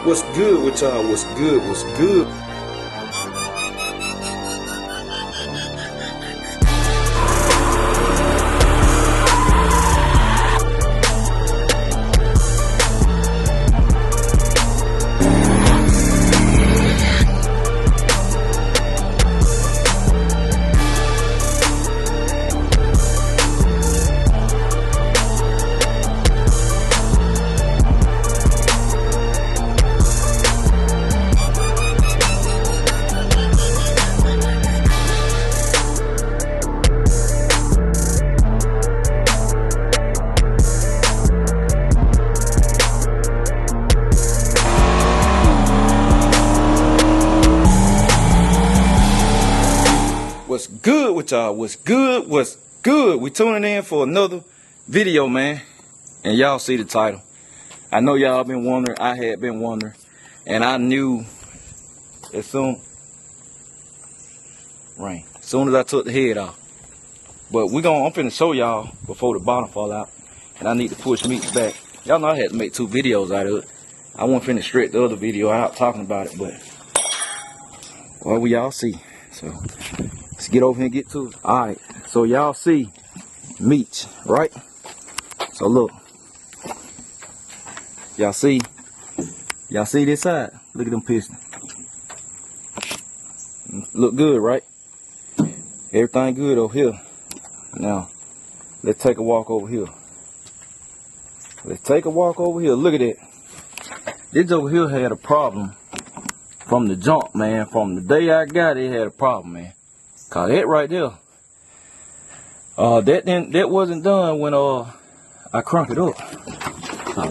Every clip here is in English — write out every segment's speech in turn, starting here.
What's good with y'all? What's good? What's good? What's good with y'all? What's good? What's good? We tuning in for another video, man. And y'all see the title. I know y'all been wondering. I had been wondering. And I knew as soon as I took the head off. But I'm finna show y'all before the bottom fall out. And I need to push meat back. Y'all know I had to make 2 videos out of it. I wasn't finna stretch the other video out talking about it, but well, we y'all see. So let's get over here and get to it. Alright, so y'all see meat, right? So look. Y'all see this side? Look at them pistons. Look good, right? Everything good over here. Now, let's take a walk over here. Let's take a walk over here. Look at that. This over here had a problem from the jump, man. From the day I got it, had a problem, man. Cause that right there, that wasn't done when I crunk it up.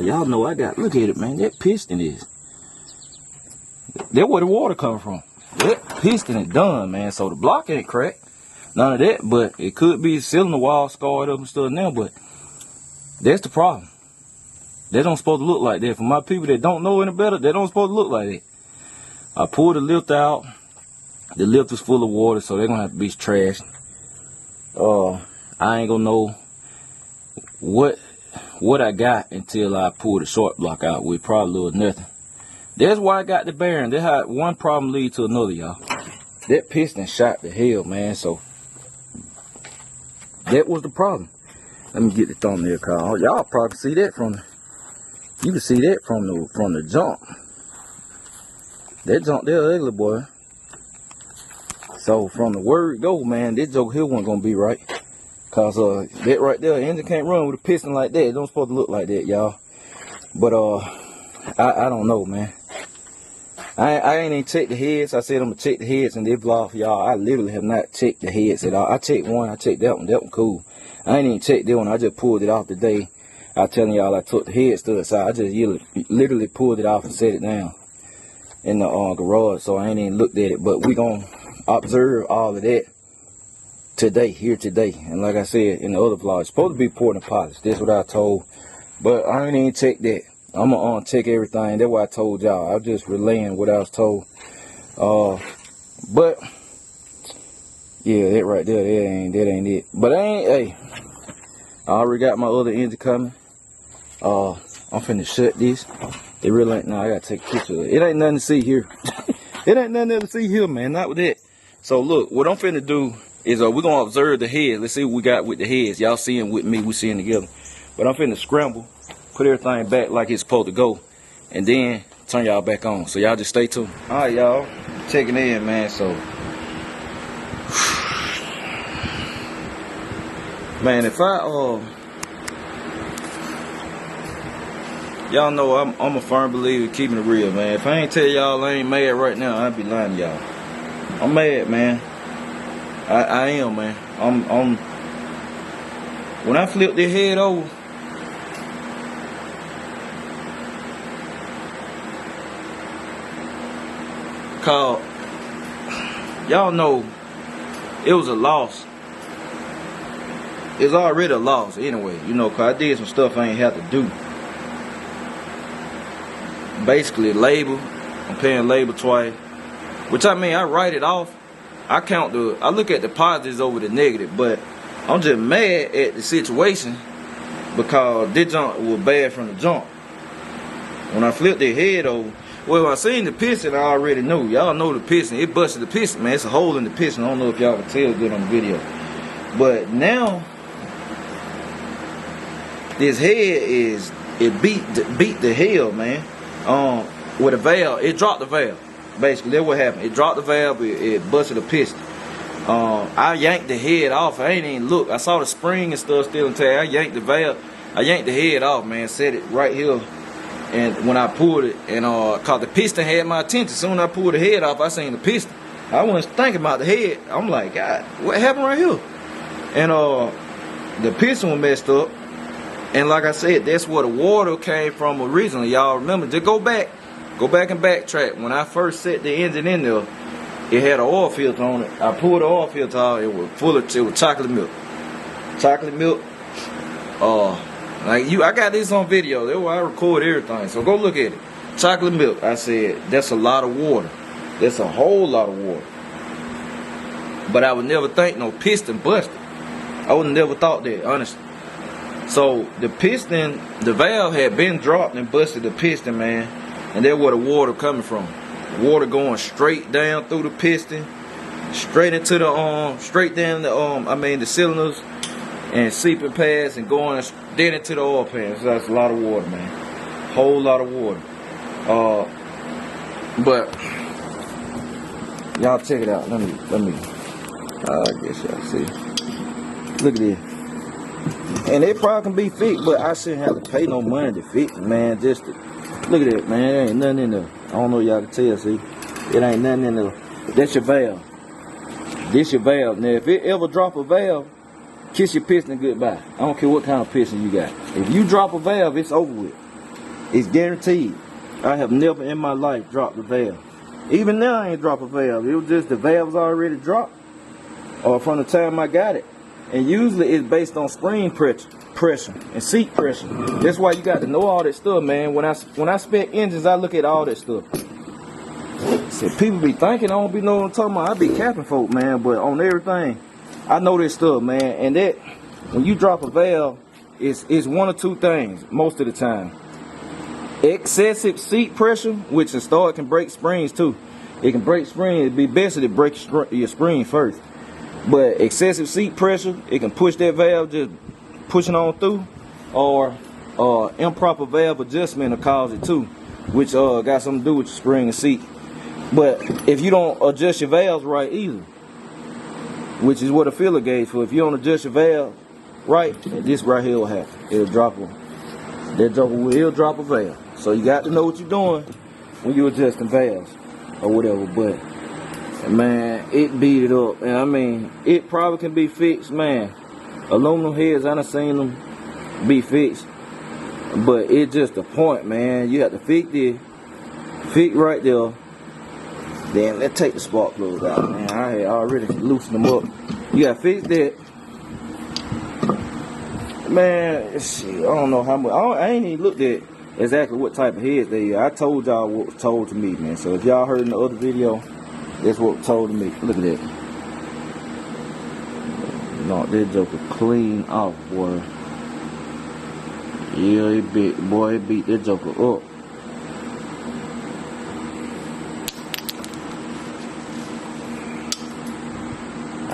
Y'all know I got. Look at it, man. That piston is. That's where the water coming from. That piston is done, man. So the block ain't cracked. None of that, but it could be cylinder wall scarred up and stuff now. But that's the problem. They don't supposed to look like that. For my people that don't know any better, they don't supposed to look like that. I pulled the lift out. The lift was full of water, so they're gonna have to be trashed. I ain't gonna know what I got until I pull the short block out with probably a little nothing. That's why I got the bearing. They had one problem lead to another, y'all. That piston shot to hell, man. So that was the problem. Let me get the thumbnail call. Y'all probably see that you can see that from the jump. That jump there ugly, boy. So from the word go, man, this joke here wasn't gonna be right. Cause that right there, the engine can't run with a piston like that. It don't supposed to look like that, y'all. But I don't know, man. I ain't even checked the heads. I said I'm gonna check the heads in this vlog for y'all. I literally have not checked the heads at all. I checked one, I checked that one. That one cool. I ain't even checked that one. I just pulled it off today. I was telling y'all I took the head stud aside. I just literally pulled it off and set it down in the garage. So I ain't even looked at it. But we gonna observe all of that today. And like I said in the other vlog, it's supposed to be poured and polished. That's what I told. But I ain't even checked that. I'm gonna check everything. That's what I told y'all. I was just relaying what I was told. But yeah, that right there, that ain't it. But hey, I already got my other engine coming. I'm finna shut this. It really ain't. No, I gotta take a picture of it. It ain't nothing to see here. It ain't nothing to see here, man. Not with that. So look, what I'm finna do is we're gonna observe the heads. Let's see what we got with the heads. Y'all seeing with me, we seeing together. But I'm finna scramble, put everything back like it's supposed to go, and then turn y'all back on. So y'all just stay tuned. All right, y'all, checking in, man. So, man, if y'all know I'm a firm believer in keeping it real, man. If I ain't tell y'all I ain't mad right now, I'd be lying to y'all. I'm mad, man. I am, man. I'm when I flip their head over, cause y'all know it was a loss. It's already a loss anyway, you know, cause I did some stuff I ain't have to do. Basically labor, I'm paying labor twice, which I mean I write it off. I look at the positives over the negative, but I'm just mad at the situation because this jump was bad from the jump. When I flipped their head over, Well, I seen the piston, I already know. Y'all know the piston. It busted the piston, man. It's a hole in the piston. I don't know if y'all can tell good on the video. But now, this head it beat the hell, man. With a valve, it dropped the valve. Basically, that's what happened. It dropped the valve, it busted the piston. I yanked the head off. I ain't even look. I saw the spring and stuff still intact. I yanked the valve. I yanked the head off, man. Set it right here. And when I pulled it, and cause the piston had my attention. Soon as I pulled the head off, I seen the piston. I wasn't thinking about the head. I'm like, God, what happened right here? And the piston was messed up. And like I said, that's where the water came from originally. Y'all remember? Just go back and backtrack. When I first set the engine in there, it had an oil filter on it. I pulled the oil filter out. It was full of chocolate milk. Chocolate milk. I got this on video. That's why I record everything. So go look at it. Chocolate milk. I said, that's a lot of water. That's a whole lot of water. But I would never think no piston busted. I would never thought that, honestly. So the piston, the valve had been dropped and busted the piston, man. And that's where the water coming from. Water going straight down through the piston, straight into the straight down the cylinders and seeping pads and going dead into the oil pan. So that's a lot of water, man. Whole lot of water. But y'all check it out. Let me. I guess y'all see. Look at this. And it probably can be fixed, but I shouldn't have to pay no money to fix it, man. Just to, look at that, man. There ain't nothing in there. I don't know if y'all can tell, see. It ain't nothing in there. That's your valve. This your valve. Now, if it ever drop a valve, kiss your piston goodbye. I don't care what kind of piston you got. If you drop a valve, it's over with. It's guaranteed. I have never in my life dropped a valve. Even now, I ain't dropped a valve. It was just the valve's already dropped, or from the time I got it. And usually it's based on spring pressure and seat pressure. That's why you got to know all that stuff, man. When I spec engines, I look at all that stuff. See, people be thinking I don't be knowing what I'm talking about. I be capping folk, man, but on everything, I know this stuff, man. And that when you drop a valve, it's one or two things most of the time. Excessive seat pressure, which it can break springs too. It can break springs. It'd be best if it breaks your spring first. But excessive seat pressure, it can push that valve just pushing on through, or improper valve adjustment will cause it too, which got something to do with your spring and seat. But if you don't adjust your valves right either, which is what a filler gauge for, if you don't adjust your valve right, this right here will happen. It'll drop a valve. So you got to know what you're doing when you're adjusting valves or whatever. But man, it beat it up. And I mean, it probably can be fixed, man. Aluminum heads, I done seen them be fixed. But it's just a point, man. You have to fix this. Fix right there. Then let's take the spark plugs out, man. I had already loosened them up. You gotta fix that. Man, shit, I don't know how much. I ain't even looked at exactly what type of heads they are. I told y'all what was told to me, man. So if y'all heard in the other video, that's what was told to me. Look at that. No, that joker clean off, boy. Yeah, it beat that joker up.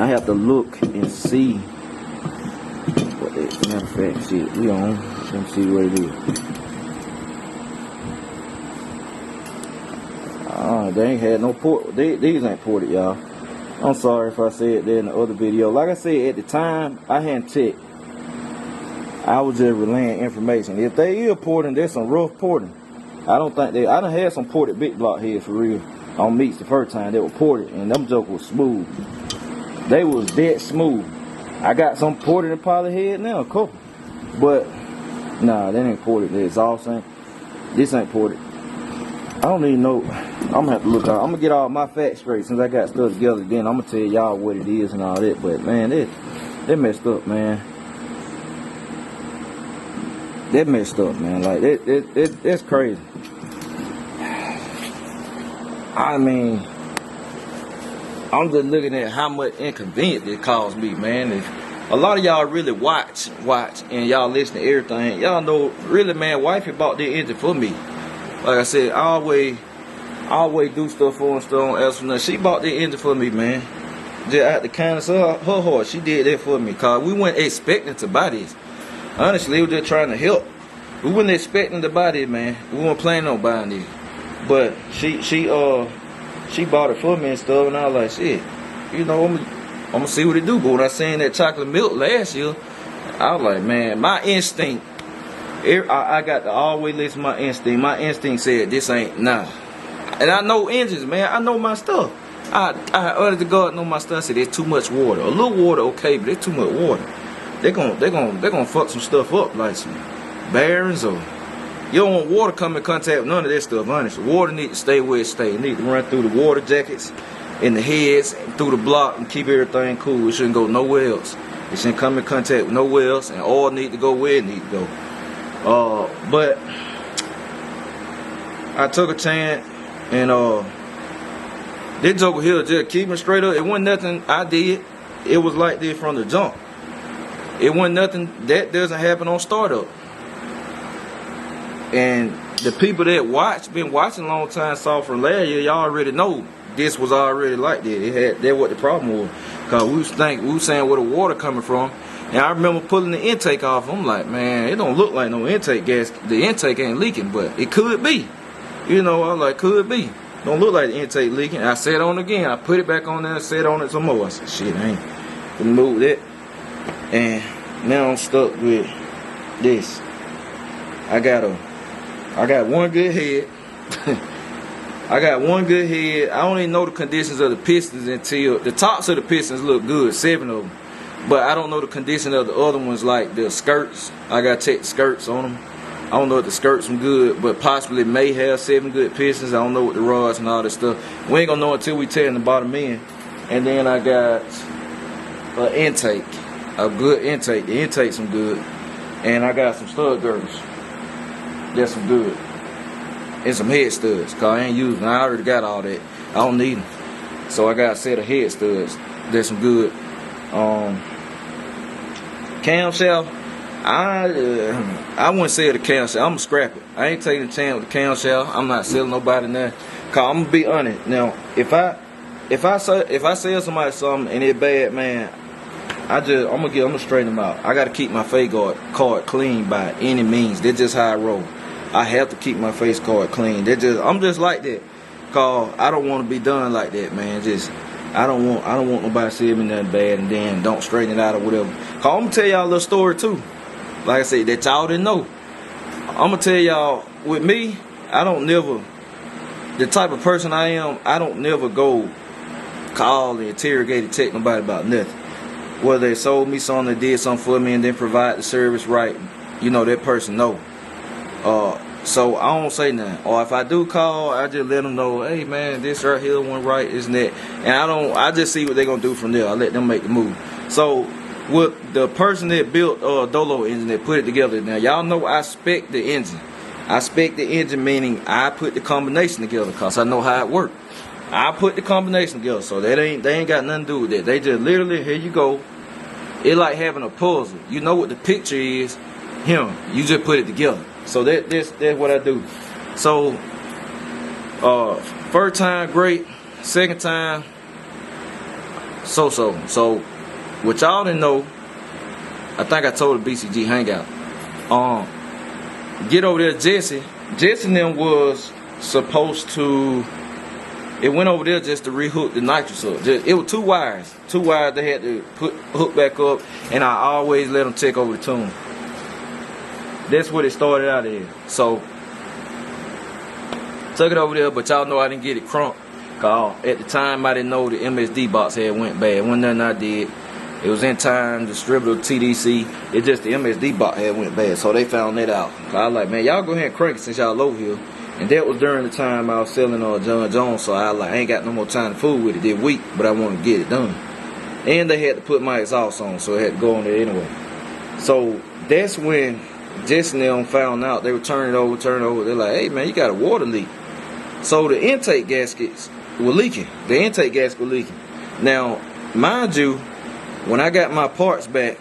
I have to look and see what that, matter of fact, shit, we on. Let me see what it is. They ain't had no port. These ain't ported, y'all. I'm sorry if I said that in the other video. Like I said, at the time, I hadn't checked. I was just relaying information. If they is porting, there's some rough porting. I don't think they. I done had some ported big block heads for real on meets the first time. They were ported, and them jokers was smooth. They was dead smooth. I got some ported and poly head now, a couple. But, nah, they ain't ported. The exhaust ain't. This ain't ported. I don't even know. I'm gonna have to look out. I'm gonna get all my facts straight since I got stuff together. Then I'm gonna tell y'all what it is and all that. But, man, they messed up, man. That messed up, man. Like, that's crazy. I mean, I'm just looking at how much inconvenience it caused me, man. If a lot of y'all really watch, and y'all listen to everything, y'all know, really, man, wifey bought that engine for me. Like I said, I always I always do stuff for her and stuff, don't ask for nothing. She bought that engine for me, man. Just out the kindness of her heart, she did that for me. Cause we weren't expecting to buy this. Honestly, we were just trying to help. We weren't expecting to buy this, man. We weren't planning on buying this. But she bought it for me and stuff, and I was like, shit, you know, I'm gonna see what it do. But when I seen that chocolate milk last year, I was like, man, my instinct, I got to always listen to my instinct. My instinct said, this ain't nah. And I know engines, man. I know my stuff. I uttered to God know my stuff. I said, there's too much water. A little water, okay, but there's too much water. They're gonna fuck some stuff up, like some bearings, or you don't want water come in contact with none of that stuff, honestly. Water need to stay where it stay. It need to run through the water jackets, in the heads, through the block, and keep everything cool. It shouldn't go nowhere else. It shouldn't come in contact with nowhere else, and oil need to go where it need to go. But I took a chance, and this joker here just keep me straight up. It wasn't nothing I did. It was like this from the jump. It wasn't nothing that doesn't happen on startup. And the people that been watching a long time, saw from last year, y'all already know this was already like that. That what the problem was. Cause we was saying where the water coming from. And I remember pulling the intake off. I'm like, man, it don't look like no intake gas. The intake ain't leaking, but it could be. You know, I was like, could be. Don't look like the intake leaking. I set on again. I put it back on there and set on it some more. I said, shit, I ain't gonna move that. And now I'm stuck with this. I got one good head. I got one good head. I don't even know the conditions of the pistons until the tops of the pistons look good, 7 of them. But I don't know the condition of the other ones, like the skirts. I gotta check the skirts on them. I don't know if the skirts are good, but possibly may have 7 good pistons. I don't know what the rods and all that stuff. We ain't gonna know until we tear the bottom end. And then I got an intake, a good intake. The intake's some good. And I got some stud girders. That's some good. And some head studs, cause I ain't using them. I already got all that. I don't need them. So I got a set of head studs. That's some good. Camshaft. I wouldn't say the camshaft. I'm gonna scrap it. I ain't taking a chance with the camshaft. I'm not selling nobody nothing. Cause I'm gonna be honest. Now, if I sell somebody something and it's bad, man, I'm gonna straighten them out. I gotta keep my face card clean by any means. That's just how I roll. I have to keep my face card clean. I'm just like that. Cause I don't want to be done like that, man. I don't want nobody to see me nothing bad and then don't straighten it out or whatever. Cause I'm gonna tell y'all a little story too. Like I said, that y'all didn't know. I'm gonna tell y'all, with me, the type of person I am, I don't never go call and interrogate and text nobody about nothing. Whether they sold me something, they did something for me, and then provide the service right, you know, that person know. So I don't say nothing. Or if I do call, I just let them know, hey man, this right here one right, isn't it? And I just see what they're gonna do from there. I let them make the move. So with the person that built Dolo engine, that put it together, now y'all know I spec the engine. I spec the engine meaning I put the combination together, cause I know how it works. I put the combination together, so they ain't got nothing to do with that. They just literally, here you go. It like having a puzzle. You know what the picture is, him. You just put it together. So that's what I do. So first time great, second time so. So what y'all didn't know, I think I told the BCG Hangout. Get over there, Jesse and them was supposed to. It went over there just to rehook the nitrous up. It was 2 wires. 2 wires they had to hook back up, and I always let them check over the tune. That's what it started out in. So, took it over there, but y'all know I didn't get it crunked. Cause at the time I didn't know the MSD box had went bad. Wasn't nothing I did. It was in time, distributor TDC. It just the MSD box had went bad. So they found that out. Cause I was like, man, y'all go ahead and crank it since y'all over here. And that was during the time I was selling John Jones, so I ain't got no more time to fool with it this week, but I want to get it done. And they had to put my exhaust on, so it had to go on there anyway. So that's when Jesse and them found out. They were turning it over. They're like, hey man, you got a water leak. So the intake gaskets were leaking. The intake gasket were leaking. Now, mind you, when I got my parts back,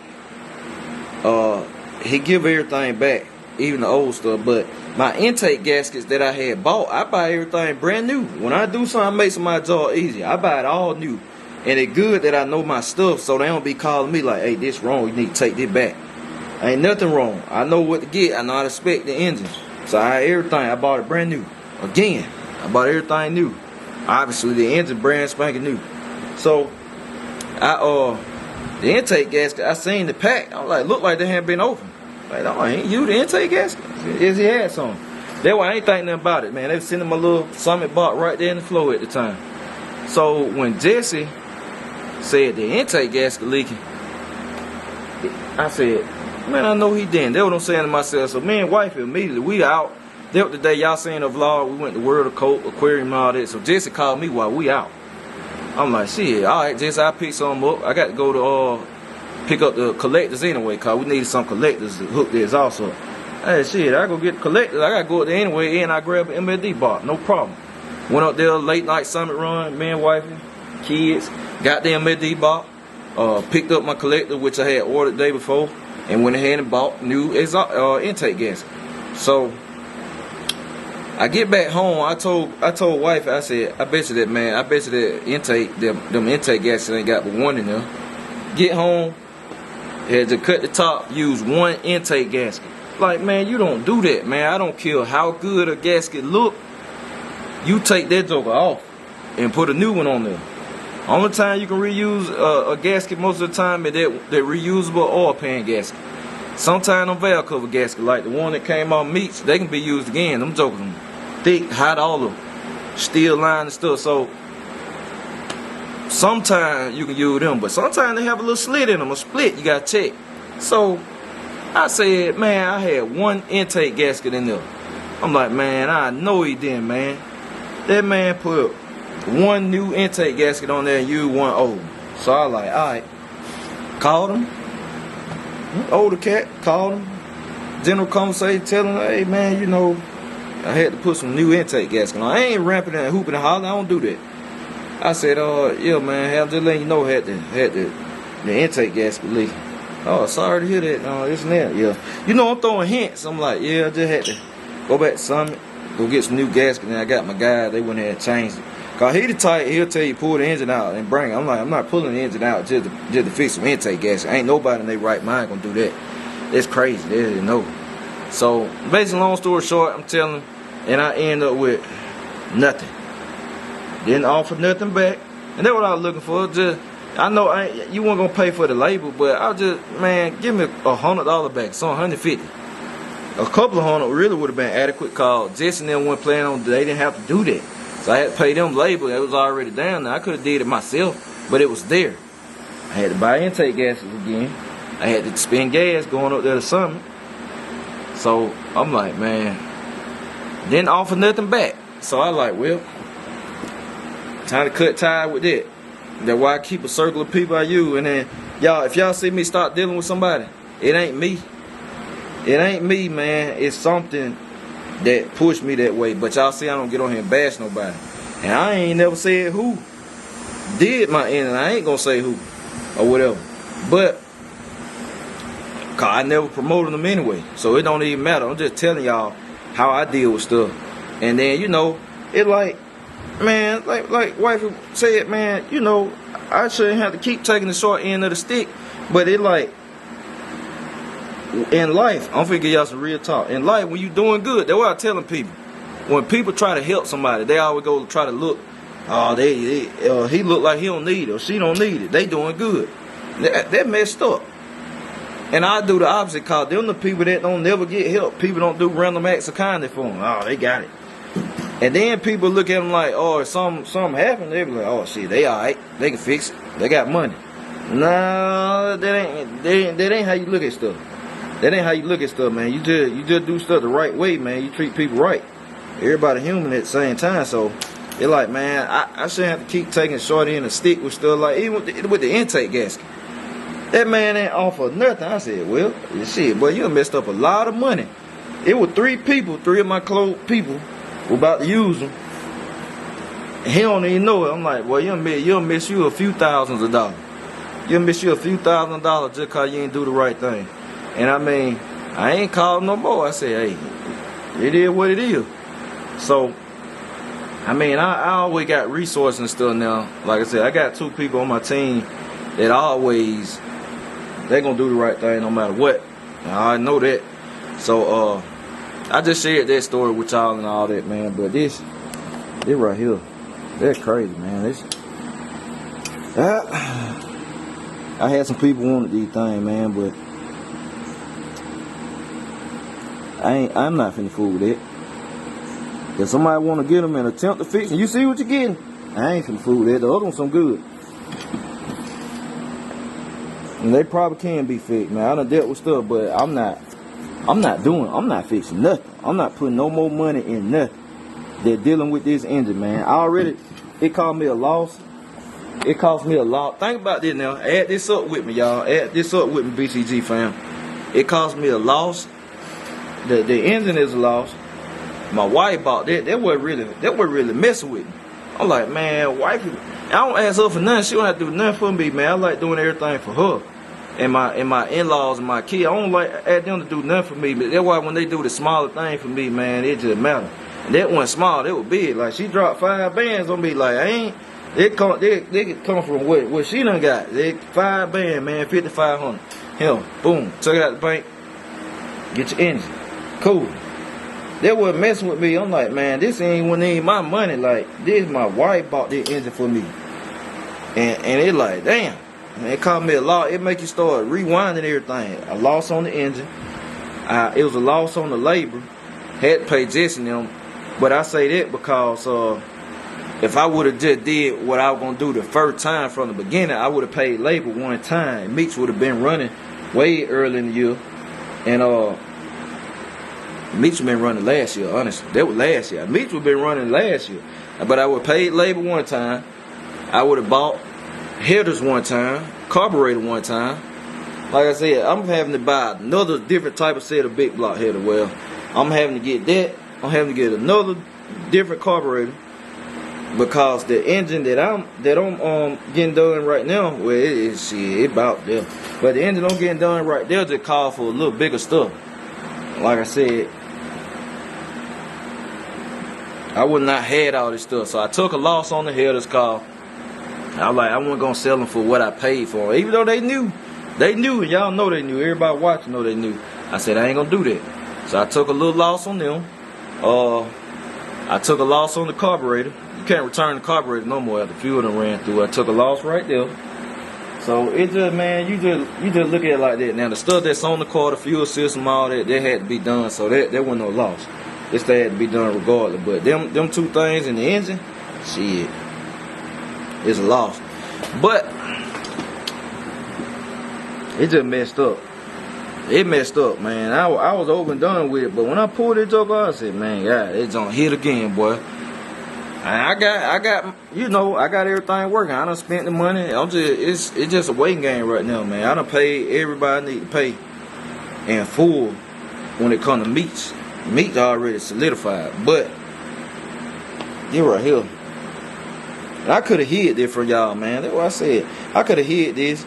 he give everything back. even the old stuff. But my intake gaskets that I had bought, I buy everything brand new. When I do something, it makes my job easy. I buy it all new. And it's good that I know my stuff, so they don't be calling me like, hey, this wrong, you need to take this back. Ain't nothing wrong. I know what to get. I know how to spec the engine. So everything, I bought it brand new. Again, I bought everything new. Obviously, the engine brand spanking new. So, the intake gasket, I seen the pack. I was like, look like they hadn't been open. Like, oh, ain't you the intake gasket? Yes, he had some. That's why I ain't think nothing about it, man. They was sending my little Summit box right there in the floor at the time. So, when Jesse said the intake gasket leaking, I said, man, I know he didn't. That's what I'm saying to myself. So me and wife immediately, we out. That was the day y'all seen the vlog. We went to World of Coke, Aquarium, and all that. So Jesse called me while we out. I'm like, shit, all right, Jesse, I'll pick some up. I got to go to pick up the collectors anyway, because we needed some collectors to hook this also. Hey, shit, I go get the collectors. I got to go up there anyway, and I grab an MLD box. No problem. Went up there, late night summit run, me and wifey, kids, got the MLD box, picked up my collector, which I had ordered the day before, and went ahead and bought new intake gasket. So I get back home. I told wife, I said, I bet you that intake, them intake gaskets ain't got but one in there. Get home, had to cut the top, use one intake gasket. Like, man, you don't do that, man. I don't care how good a gasket look. You take that joker off and put a new one on there. Only time you can reuse a gasket most of the time is that reusable oil pan gasket. Sometimes them valve cover gasket, like the one that came off meats, they can be used again. Them jokers thick, hot, all of them, steel line and stuff. So sometimes you can use them, but sometimes they have a little slit in them, a split. You gotta check. So I said, man, I had one intake gasket in there. I'm like, man, I know he didn't, man. That man put one new intake gasket on there and used one old. So I was like, alright. Called him. Older cat, called him. General conversation, telling him, hey man, you know, I had to put some new intake gasket on. I ain't ramping and hooping and hollering, I don't do that. I said, yeah man, have just letting you know had the intake gasket leak. Oh, sorry to hear that, this and that, yeah. You know, I'm throwing hints. I'm like, yeah, I just had to go back to Summit, go get some new gasket, and I got my guy, they went ahead and changed it. Cause he the type, he'll tell you pull the engine out and bring it. I'm like, I'm not pulling the engine out just to fix some intake gasket. Ain't nobody in their right mind gonna do that. That's crazy, they didn't know. So, basically, long story short, I'm telling him, and I end up with nothing. Didn't offer nothing back. And that's what I was looking for. Just, I know you weren't gonna pay for the label, but I was just, man, give me $100 back, so $150. A couple of hundred really would have been adequate, cause Jesse and them weren't planning on, they didn't have to do that. So I had to pay them labor. It was already down there. I could have did it myself, but it was there. I had to buy intake gaskets again. I had to spend gas going up there to Summit. So I'm like, man, didn't offer nothing back. So I like, well, time to cut tie with that. That's why I keep a circle of people I use. And then y'all, if y'all see me start dealing with somebody, it ain't me. It ain't me, man. It's something that pushed me that way. But y'all see I don't get on here and bash nobody. And I ain't never said who did my end, and I ain't gonna say who or whatever. But cause I never promoted them anyway, so it don't even matter. I'm just telling y'all how I deal with stuff. And then, you know, it like, man, like wifey said, man, you know, I shouldn't have to keep taking the short end of the stick. But it like, in life, I'm finna give y'all some real talk. In life, when you doing good, that's what I'm telling people. When people try to help somebody, they always go try to look, he look like he don't need it or she don't need it. They doing good. That messed up. And I do the opposite, cause them the people that don't never get help. People don't do random acts of kindness for them. Oh, they got it. And then people look at them like, oh, if something happened, they be like, oh shit, they alright, they can fix it, they got money. No, that ain't how you look at stuff. That ain't how you look at stuff, man. You just do stuff the right way, man. You treat people right. Everybody human at the same time, so it's like, man, I shouldn't have to keep taking short end and stick with stuff like even with the intake gasket. That man ain't offer nothing. I said, well, shit, boy, you done messed up a lot of money. It was three of my close people were about to use them. And he don't even know it. I'm like, well, you'll miss you a few thousands of dollars. You'll miss you a few $1,000s just cause you ain't do the right thing. And I mean, I ain't called no more. I said, hey, it is what it is. So, I mean, I always got resources and stuff now. Like I said, I got 2 people on my team that always, they gonna do the right thing no matter what. I know that. So, I just shared that story with y'all and all that, man. But this right here, that's crazy, man. I had some people wanted these things, man, but I'm not finna fool with it. If somebody want to get them and attempt to fix them, you see what you're getting? I ain't finna fool with it. The other one's some good. And they probably can be fixed, man. I done dealt with stuff, but I'm not fixing nothing. I'm not putting no more money in nothing. They're dealing with this engine, man. It cost me a loss. It cost me a lot. Think about this now. Add this up with me, y'all. Add this up with me, BCG fam. It cost me a loss. The engine is a loss. My wife bought that. That wasn't really messing with me. I'm like, man, wife, I don't ask her for nothing. She don't have to do nothing for me, man. I like doing everything for her. And my in-laws and my kids, I don't like ask them to do nothing for me. But that's why when they do the smaller thing for me, man, it just matter. And that wasn't small, that was big. Like, she dropped 5 bands on me. Like, they come from what she done got. They 5 band, man, 5,500. Hell, boom, took it out the bank. Get your engine. Cool. They wasn't messing with me. I'm like, man, this ain't my money. Like, this my wife bought this engine for me. And it like, damn. Man, it cost me a lot. It make you start rewinding everything. A loss on the engine. It was a loss on the labor. Had to pay Jesse and them. But I say that because if I would have just did what I was going to do the first time from the beginning, I would have paid labor one time. Meeks would have been running way early in the year. And Meeks been running last year, honestly. That was last year. Meeks would been running last year. But I would have paid labor one time. I would have bought headers one time, carburetor one time. Like I said, I'm having to buy another different type of set of big block header. Well, I'm having to get that. I'm having to get another different carburetor because the engine that I'm getting done right now, well, it about there. But the engine I'm getting done right there just call for a little bigger stuff. Like I said, I would not had all this stuff, so I took a loss on the headers call. I was like, I wasn't gonna sell them for what I paid for, even though they knew, and y'all know they knew. Everybody watching know they knew. I said I ain't gonna do that, so I took a little loss on them. I took a loss on the carburetor. You can't return the carburetor no more after the fuel done ran through. I took a loss right there. So it just, man, you just look at it like that. Now the stuff that's on the car, the fuel system, all that had to be done. So that wasn't no loss. This had to be done regardless. But them 2 things in the engine, shit, it's a loss. But it just messed up. It messed up, man. I was over and done with it, but when I pulled it up, I said, man, God, it's on hit again, boy. I got, you know, I got everything working. I done spent the money. It's just a waiting game right now, man. I done paid everybody I need to pay in full when it comes to meats. Meats already solidified, but you're right here. I could have hid this from y'all, man. That's what I said. I could have hid this,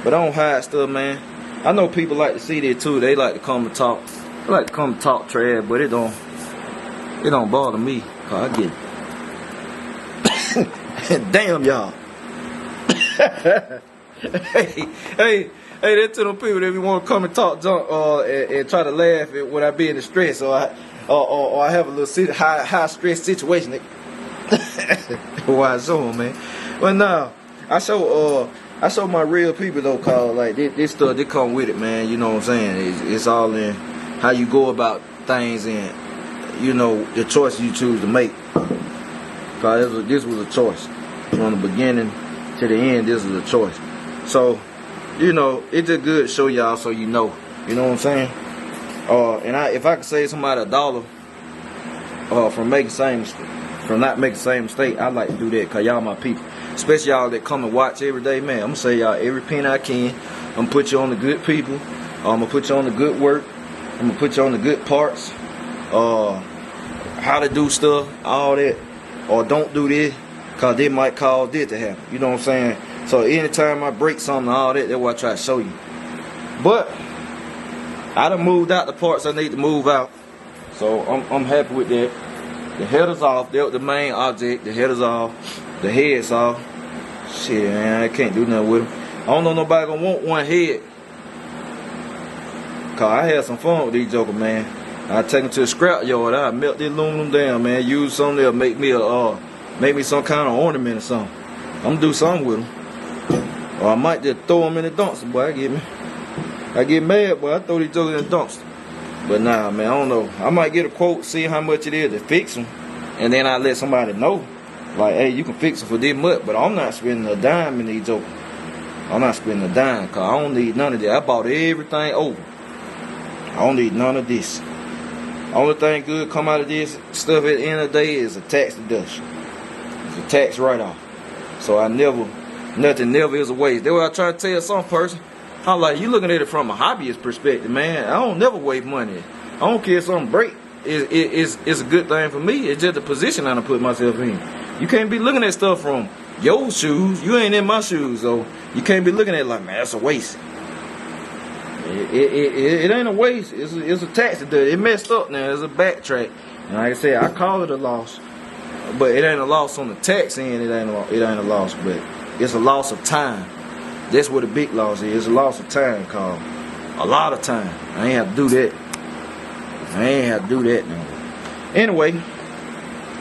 but I don't hide stuff, man. I know people like to see that too. They like to come and talk. They like to come and talk trash, but it don't bother me. Cause I get it. Damn y'all. hey, that to them people that we want to come and talk junk and try to laugh at when I be in the stress or I have a little high stress situation. Why I show them, man. But no, I show my real people though, cause like this stuff, they come with it, man. You know what I'm saying? It's all in how you go about things and, you know, the choice you choose to make. Cause this was a choice from the beginning to the end. This was a choice. So, you know, it's just good to show y'all so you know. You know what I'm saying? And if I could save somebody $1 from not making the same mistake, I like to do that, cause y'all my people. Especially y'all that come and watch every day, man. I'm gonna say y'all every penny I can. I'm gonna put you on the good people. I'm gonna put you on the good work. I'm gonna put you on the good parts. How to do stuff, all that. Or don't do this, cause they might cause this to happen. You know what I'm saying? So anytime I break something, all that, that's what I try to show you. But I done moved out the parts I need to move out. So I'm happy with that. The header's off. That was the main object. The header's off. The head's off. Shit, man, I can't do nothing with them. I don't know nobody gonna want one head. Cause I had some fun with these jokers, man. I take them to the scrap yard. I melt the aluminum down, man. Use something that'll make me some kind of ornament or something. I'm gonna do something with them. Or I might just throw them in the dumpster, boy. I get mad, boy. I throw these jokers in the dumpster. But nah, man, I don't know. I might get a quote, see how much it is to fix them, and then I let somebody know, like, hey, you can fix them for this much. But I'm not spending a dime in these jokers. I'm not spending a dime, cause I don't need none of that. I bought everything over. I don't need none of this. Only thing good come out of this stuff at the end of the day is a tax deduction. It's a tax write-off. So nothing never is a waste. That's what I try to tell some person. I'm like, you looking at it from a hobbyist perspective, man. I don't never waste money. I don't care if something break. It's a good thing for me. It's just the position I done put myself in. You can't be looking at stuff from your shoes. You ain't in my shoes, so you can't be looking at it like, man, that's a waste. It ain't a waste. It's a tax deduction. It messed up now. It's a backtrack. And like I said, I call it a loss, but it ain't a loss on the tax end. It ain't a loss, but it's a loss of time. That's what the big loss is. It's a loss of time, called a lot of time. I ain't have to do that. No. Anyway,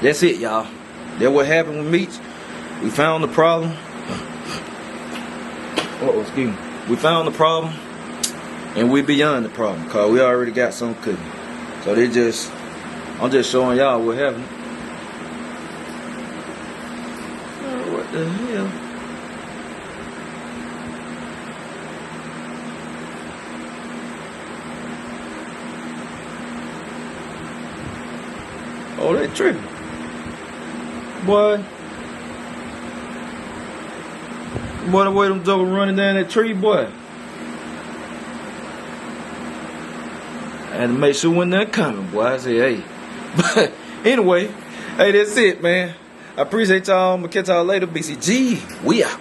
that's it, y'all. That's what happened with Meats. We found the problem. Excuse me. We found the problem, and we beyond the problem, cause we already got something cooking. So I'm just showing y'all what happened. Oh, what the hell? Oh, they tripping. Boy, the way them jokers running down that tree, boy. I had to make sure when they're coming, boy. I said, hey. But anyway, hey, that's it, man. I appreciate y'all. I'm going to catch y'all later. BCG, we out.